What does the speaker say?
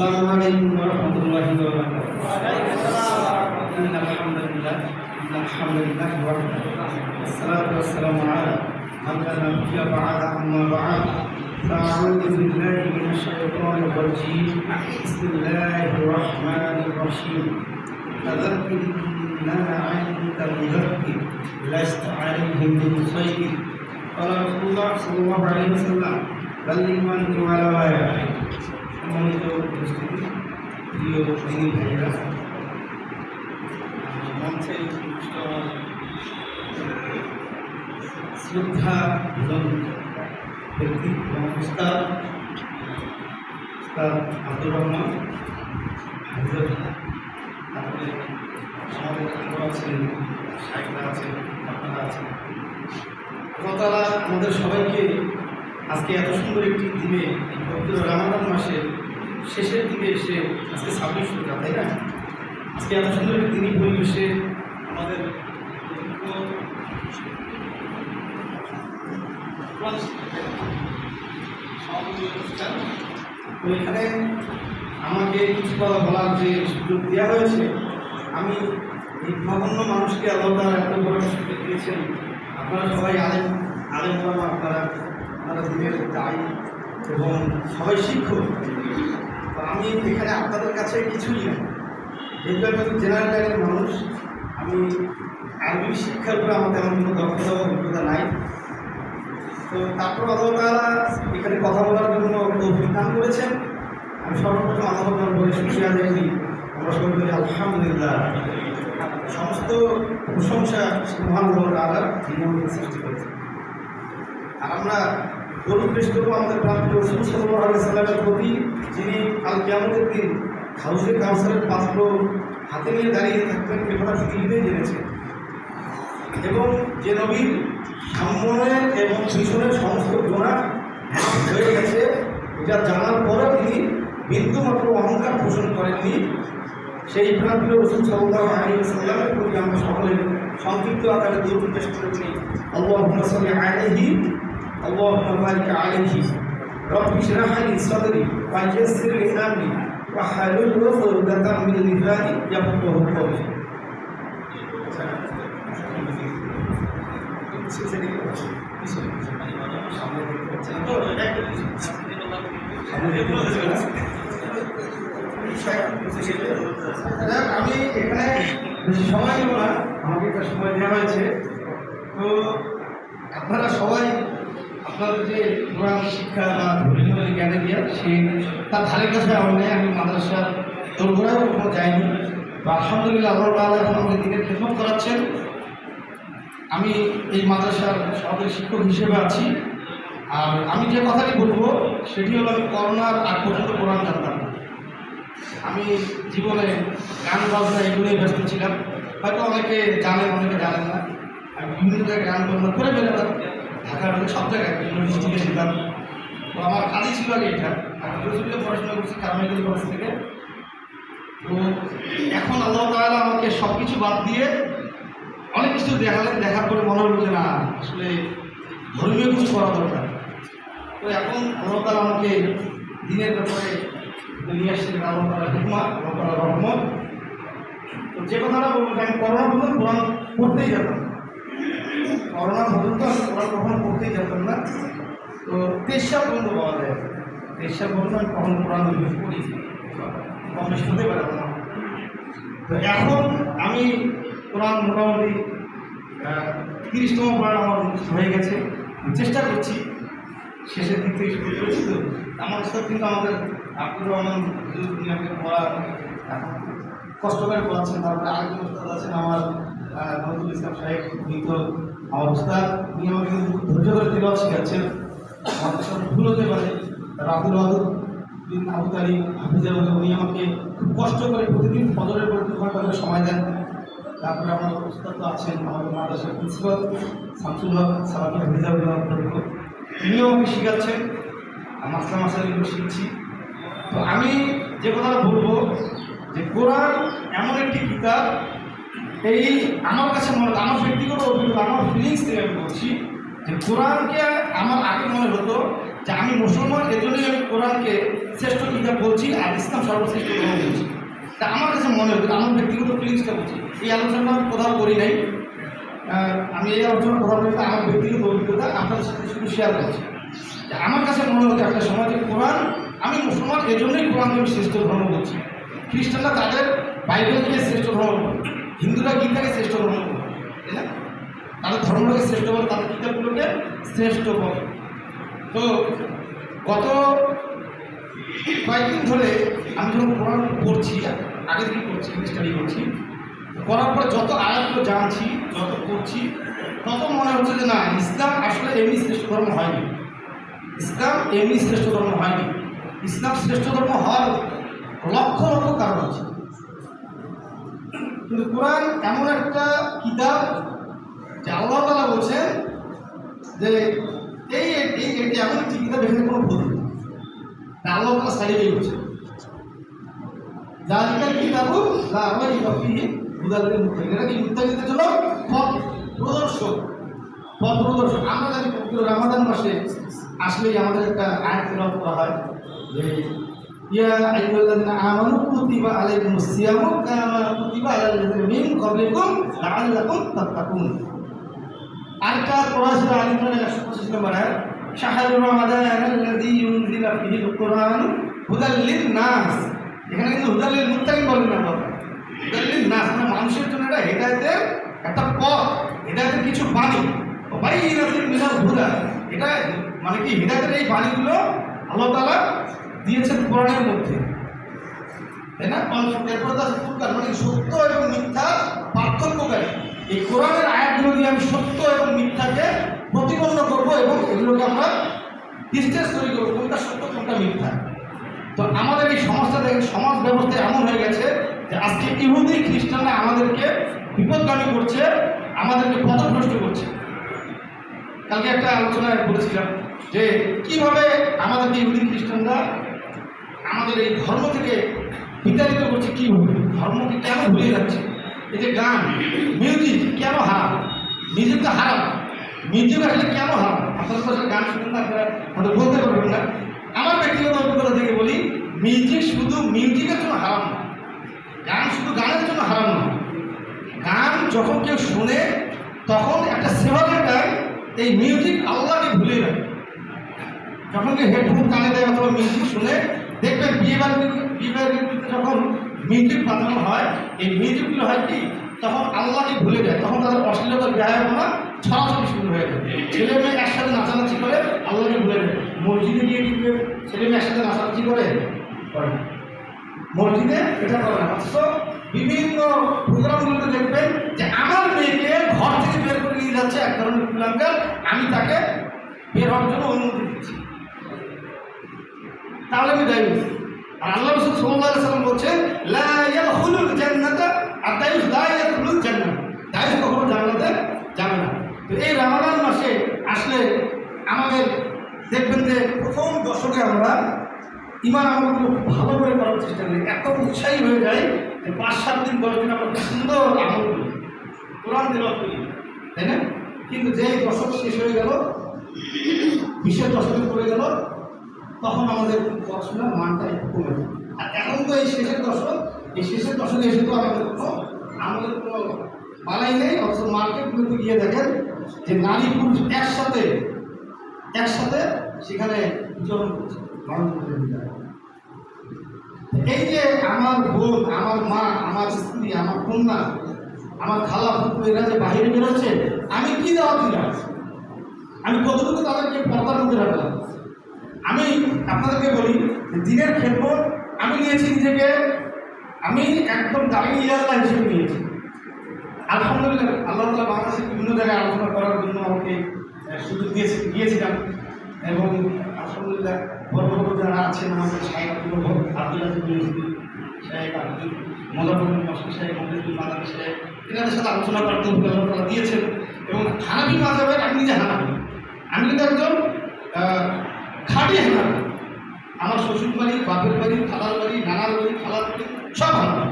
Assalamualaikum warahmatullahi wabarakatuh. Alhamdulillah wassalatu wassalamu ala man la nabiyya ba'da amma ba'd. A'udzu billahi minasy syaithanir rajim. Bismillahir rahmanir rahim. Fadzakkir innama anta mudzakkir lasta 'alaihim bimusaytir. Qala Rasulullah sallallahu alaihi wasallam balligh anni walau ayah. সম্মানিত উপস্থিতি, প্রিয় দিনী ভাইয়েরা, মঞ্চে শ্রদ্ধা ব্যক্তি এবং উস্তাদ আব্দুর রহমান হাফিজাহুল্লাহ, তারপরে আমাদের আরও আছেন, শাইখরা আছেন, আপনারা আছেন। আল্লাহ তাআলা আমাদের সবাইকে আজকে এত সুন্দর একটি দিনে, পবিত্র রমাদান মাসের শেষের দিকে এসে, আজকে 26 রোজা, তাই না? আজকে এত সুন্দর একটি দিনই পরিবেশে আমাদের তো এখানে আমাকে কিছু কথা বলার যে সুযোগ দেওয়া হয়েছে, আমি এই নগণ্য মানুষকে আল্লাহ তাআলা এত বড় সুযোগ দিয়েছেন। আপনারা সবাই আলেম ওলামা, আপনারা দিনের দায়ী এবং সবাই শিক্ষক। তো আমি এখানে আপনাদের কাছে কিছুই না, যেহেতু আমি জেনারেল লাইনের মানুষ, আমি আরবি শিক্ষার উপরে আমার তেমন কোনো দক্ষতা বা অভিজ্ঞতা নাই। তো তারপর আল্লাহ তাআলা এখানে কথা বলার জন্য তৌফিক দান করেছেন। আমি সর্বপ্রথম আল্লাহ তাআলার বলে শুকরিয়া আদায় করি। আমরা সবাই বলি আলহামদুলিল্লাহ। সমস্ত প্রশংসা মহান আল্লাহ তাআলার, যিনি আমাদের সৃষ্টি করেছেন। আর আমরা গরুর পেশ করবো আমাদের প্রান্তীয় রাসূল সাল্লাল্লাহু আলাইহি ওয়াসাল্লামের প্রতি, যিনি কাল কিয়ামতের দিন হাউজে কাউসারের পাত্র হাতে নিয়ে দাঁড়িয়ে থাকবেন, এ কথা শুধু নিজেই জেনেছেন। এবং যে নবীর সামনে এবং পিছনের সমস্ত গুনাহ হয়ে গেছে, এটা জানার পরেও তিনি বিন্দুমাত্র অহংকার পোষণ করেননি। সেই প্রান্তীয় রাসূল সাল্লাল্লাহু আলাইহি ওয়াসাল্লামের প্রতি আমরা সকলে সংক্ষিপ্ত আকারে দরুদ পেশ করেছি। আল্লাহুম্মা সাল্লি আলাইহি اللهم بارك عليه رب اشرح لي صدري ويسر لي امري واحلل عقدة من لساني يفقهوا قولي। আমি এখানে বেশি সময় নেব না, আমাকে একটা সময় দেওয়া হয়েছে। তো আপনারা সবাই আপনাদের যে কোরআন শিক্ষা বা ধর্মীয় যে জ্ঞানে দিয়া, সে তার ধারের কাছে আমার নেই। আমি মাদ্রাসার দোরগোড়ায়ও কখনো যাইনি। বা আলহামদুলিল্লাহ আল্লাহ তাআলা এখন আমাদের দিনের খেদমত করাচ্ছেন। আমি এই মাদ্রাসার সহকারী শিক্ষক হিসেবে আছি। আর আমি যে কথাটি বলবো সেটি হলো, আমি করোনার আগ পর্যন্ত কোরআন জানতাম না। আমি জীবনে গান বাজনা এগুলোই ব্যস্ত ছিলাম। হয়তো অনেকে জানেন, অনেকে জানেন না। আমি বিভিন্ন জায়গায় গান বাজনা করে বেরোতাম, ঢাকার সব জায়গায় বিভিন্ন ডিস্ট্রিক্টে যেতাম। তো আমার কাজই ছিল আগে এটা। আমি রসুলিয়া পড়াশোনা করছি কারমাইকেল কলেজ থেকে। তো এখন আল্লাহ তাআলা আমাকে সব কিছু বাদ দিয়ে অনেক কিছু দেখালেন। দেখার পরে মনে হলো যে না, আসলে ধর্মীয় কিছু করা দরকার। তো এখন আল্লাহ তাআলা আমাকে দিনের ব্যাপারে নিয়ে আসছিলেন। আল্লাহ তাআলার হিকমত, আল্লাহ তাআলার রহমত। তো যে কথাটা বলবো, আমি করোনা পর্যন্ত কোরআন পড়তেই যেতাম। করোনা পর্যন্ত আমি কোরআন কখনো পড়তেই যেতাম না। তো 23 সাল পর্যন্ত পাওয়া যায়। 23 সাল পর্যন্ত আমি কখনো কোরআন পড়ি, কম বেশি হতে পারে না। তো এখন আমি কোরআন মোটামুটি 30তম পড়ার আমার হয়ে গেছে। চেষ্টা করছি, শেষের দিক থেকে শুরু করেছি। তো আমার উস্তাদ কিন্তু আমাদের আব্দুর রহমান আমাকে পড়া কষ্ট করে পড়াচ্ছেন। তারপরে আরেকজন উস্তাদ আছেন আমার নজরুল ইসলাম সাহেব, উনি তো আমার উস্তাদ। উনি আমাকে কিন্তু ধৈর্য ধরে তিলাওয়াত শেখাচ্ছেন। আমার সব ভুল হতে পারে। আব্দুল ওয়াদুদ বিন আবু তালিব হাফিজাহুল্লাহ, উনি আমাকে খুব কষ্ট করে প্রতিদিন ফজরের পরে 2 ঘন্টা করে সময় দেন। তারপরে আমার উস্তাদ তো আছেন আমাদের মাদ্রাসার প্রিন্সিপাল শামসুল হক সালামি হাফিজাহুল্লাহ, উনিও আমাকে শেখাচ্ছেন। মাসলা মাসাইলগুলো শিখছি। তো আমি যে কথাটা বলবো, যে কোরআন এমন একটি কিতাব, এই আমার কাছে মনে, আমার ব্যক্তিগত অভিজ্ঞতা, আমার ফিলিংস থেকে আমি বলছি যে কোরআনকে আমার আগে মনে হতো যে আমি মুসলমান, এজন্যই আমি কোরআনকে শ্রেষ্ঠ কিতাব বলছি। বলছি আর ইসলাম সর্বশ্রেষ্ঠ ধর্ম বলছি। তা আমার কাছে মনে হতো, আমার ব্যক্তিগত ফিলিংসটা বলছি, এই আলোচনা আমি কোথাও করি নাই, আমি এই আলোচনা কোথাও করি না, আমার ব্যক্তিগত অভিজ্ঞতা আপনাদের সাথে শুধু শেয়ার করছি। আমার কাছে মনে হতো একটা সমাজে কোরআন, আমি মুসলমান এই জন্যই কোরআনকে আমি শ্রেষ্ঠ ধর্ম বলছি। খ্রিস্টানরা তাদের বাইবেলকে শ্রেষ্ঠ ধর্ম বলে, হিন্দুরা গীতাকে শ্রেষ্ঠ ধর্ম বলে, তাই না? তাদের ধর্মটাকে শ্রেষ্ঠ বলে, তাদের কিতাবগুলোকে শ্রেষ্ঠ বলে। তো গত কয়েকদিন ধরে আমি যখন কোরআন পড়ছি, আগে থেকে পড়ছি, স্টাডি করছি, করার পর যত আয়াতগুলো জানছি, যত পড়ছি, তত মনে হচ্ছে যে না, ইসলাম আসলে এমনি শ্রেষ্ঠ ধর্ম হয়নি। ইসলাম এমনি শ্রেষ্ঠ ধর্ম হয়নি। ইসলাম শ্রেষ্ঠ ধর্ম হওয়ার লক্ষ লক্ষ কারণ আছে। কিন্তু কোরআন এমন একটা কিতাব যে আল্লাহ তাআলা বলছেন যে এটি এমন একটি কিতাব, এখানে কোনো ভুল নেই। আল্লাহ তাআলা সাইডে বলছেন যালিকাল কিতাবু লা রাইবা ফীহি হুদাল লিল মুত্তাকিন, এটা কি মুত্তাকিনদের জন্য পথ প্রদর্শক। আমরা জানি পবিত্র রমাদান মাসে আসলেই আমাদের একটা আয়াত তেলাওয়াত করা হয় যে ইয়া আইয়ুহাল্লাযীনা আমানু কুতিবা আলাইকুমুস সিয়ামু কামা কুতিবা আলাল লাযীনা মিন ক্বাবলিকুম লাআল্লাকুম তাত্তাকুন। আরেকটা কোরআন সূরা আল ইমরানের 125 নম্বর আয়াত, শাহরুর রমাদানাল্লাযী ইউনজিলা ফীহিল কুরআন হুদাল লিন-নাস। এখানে কিন্তু হুদাল লিল মুত্তাকিন বলেন না, হুদাল লিন-নাস মানে মানুষের জন্য এটা হেদায়েতের একটা পথ, হেদায়েতের কিছু বাণী। বাইয়িনাতিন মিনাল হুদা, এটা মানে কি হেদায়েতের এই বাণীগুলো আল্লাহ তাআলা দিয়েছেন কোরআনের মধ্যে, তাই না? এরপরে তো ফুরকান মানে সত্য এবং মিথ্যা পার্থক্যকারী। এই কোরআনের আয়াতগুলো দিয়ে আমি সত্য এবং মিথ্যাকে প্রতিপন্ন করবো এবং এগুলোকে আমরা ডিসটেন্স তৈরি করবো, কোনটা সত্য কোনটা মিথ্যা। তো আমাদের এই সমাজটা দেখেন, সমাজ ব্যবস্থা এমন হয়ে গেছে যে আজকে ইহুদি খ্রিস্টানরা আমাদেরকে বিপদগামী করছে, আমাদেরকে পথভ্রষ্ট করছে। কালকে একটা আলোচনায় বলেছিলাম যে কিভাবে আমাদেরকে ইহুদি খ্রিস্টানরা আমাদের এই ধর্ম থেকে বিতাড়িত করছে, কীভাবে ধর্মকে কেন ভুলিয়ে যাচ্ছে। এই যে গান, মিউজিক কেন হারাম, মিউজিক তো হারাম, মিউজিক আসলে কেন হারাম? আপনারা তো আসলে গান শুনেন না, আপনারা হয়তো বলতে পারবেন না। আমার ব্যক্তিগত অভিজ্ঞতা থেকে বলি, মিউজিক শুধু মিউজিকের জন্য হারাম না, গান শুধু গানের জন্য হারাম না। গান যখন কেউ শুনে তখন একটা সেভাবের গায়, এই মিউজিক আল্লাহকে ভুলে যায়। যখন কেউ হেডফোন কানে দেয় অথবা মিউজিক শুনে, দেখবেন বিয়েবাড়িতে যখন মিউজিক বাজানো হয়, এই মিউজিকগুলো হয় কি তখন আল্লাহকে ভুলে যায়, তখন তাদের অশ্লীলতার ব্যায়ামনা ছড়াছড়ি শুরু হয়ে যায়। ছেলে মেয়ে একসাথে নাচানাচি করে আল্লাহকে ভুলে যায়। মসজিদে গিয়ে কিন্তু ছেলে মেয়ে একসাথে নাচানাচি করে মসজিদে এটা করে না। অথচ বিভিন্ন প্রোগ্রামগুলোতে দেখবেন যে আমার মেয়েকে ঘর থেকে বের করে নিয়ে যাচ্ছে এক ধরনের কুলাঙ্গার, আমি তাকে বের হওয়ার জন্য অনুমতি দিচ্ছি, তাহলে আমি দায়ী। আর আল্লাহ রাসূল সাল্লাল্লাহু আলাইহি ওয়াসাল্লাম বলছেন লা ইয়াদখুলুল জান্নাতা আদ-দায়ুস লা ইয়াদখুলুল জান্নাহ, দায়ুস কখনো জান্নাতে যাবে না। তো এই রমাদান মাসে আসলে আমাদের দেখবেন যে প্রথম দশকে আমরা ইমান আমলগুলো ভালো করে করার চেষ্টা করি, এত উৎসাহী হয়ে যায় যে 5-7 দিন 10 দিন আমরা সুন্দর আমল করি, কোরআন তেলাওয়াত করি, তাই না? কিন্তু যেই দশক শেষ হয়ে গেল, 20-এর দশকে পড়ে গেল, তখন আমাদের পড়াশোনার মানটা একটু কমে যায়। আর এখন তো এই শেষের দশকে এসে তো আমাদের কোনো বালাই নেই। অথচ মার্কেটগুলোতে গিয়ে দেখেন যে নারী পুরুষ একসাথে সেখানে বিচরণ করছে। এই যে আমার বোন, আমার মা, আমার স্ত্রী, আমার কন্যা, আমার খালা ফুপু এরা যে বাহিরে বেরোচ্ছে, আমি কি দেওয়া দিলাম, আমি কতটুকু তাদেরকে পর্দার মধ্যে রাখলাম। আমি আপনাদেরকে বলি দিনের খেদমত আমি নিয়েছি নিজেকে, আমি একদম দাবি ইলাল্লাহ হিসেবে নিয়েছি। আলহামদুলিল্লাহ আল্লাহ তাআলা বাংলাদেশে বিভিন্ন জায়গায় আলোচনা করার জন্য আমাকে সুযোগ দিয়েছিলাম এবং আলহামদুলিল্লাহ বড় বড় যারা আছেন আমাদের সাহেব আব্দুল আজিজ সাহেব, আব্দুল মজাবুল মস্কি সাহেব, মন্দিরুল মাদানী সাহেব, এনাদের সাথে আলোচনা করতে আল্লাহ তাআলা দিয়েছেন। এবং হানাফি মাযহাবের আমি নিজে হানাফি, আমি কিন্তু একজন খাঁটি হানাফি। আমার শ্বশুর বাড়ি, বাপের বাড়ি, খালার বাড়ি, নানার বাড়ি, খালার বাড়ি সব হানাফি।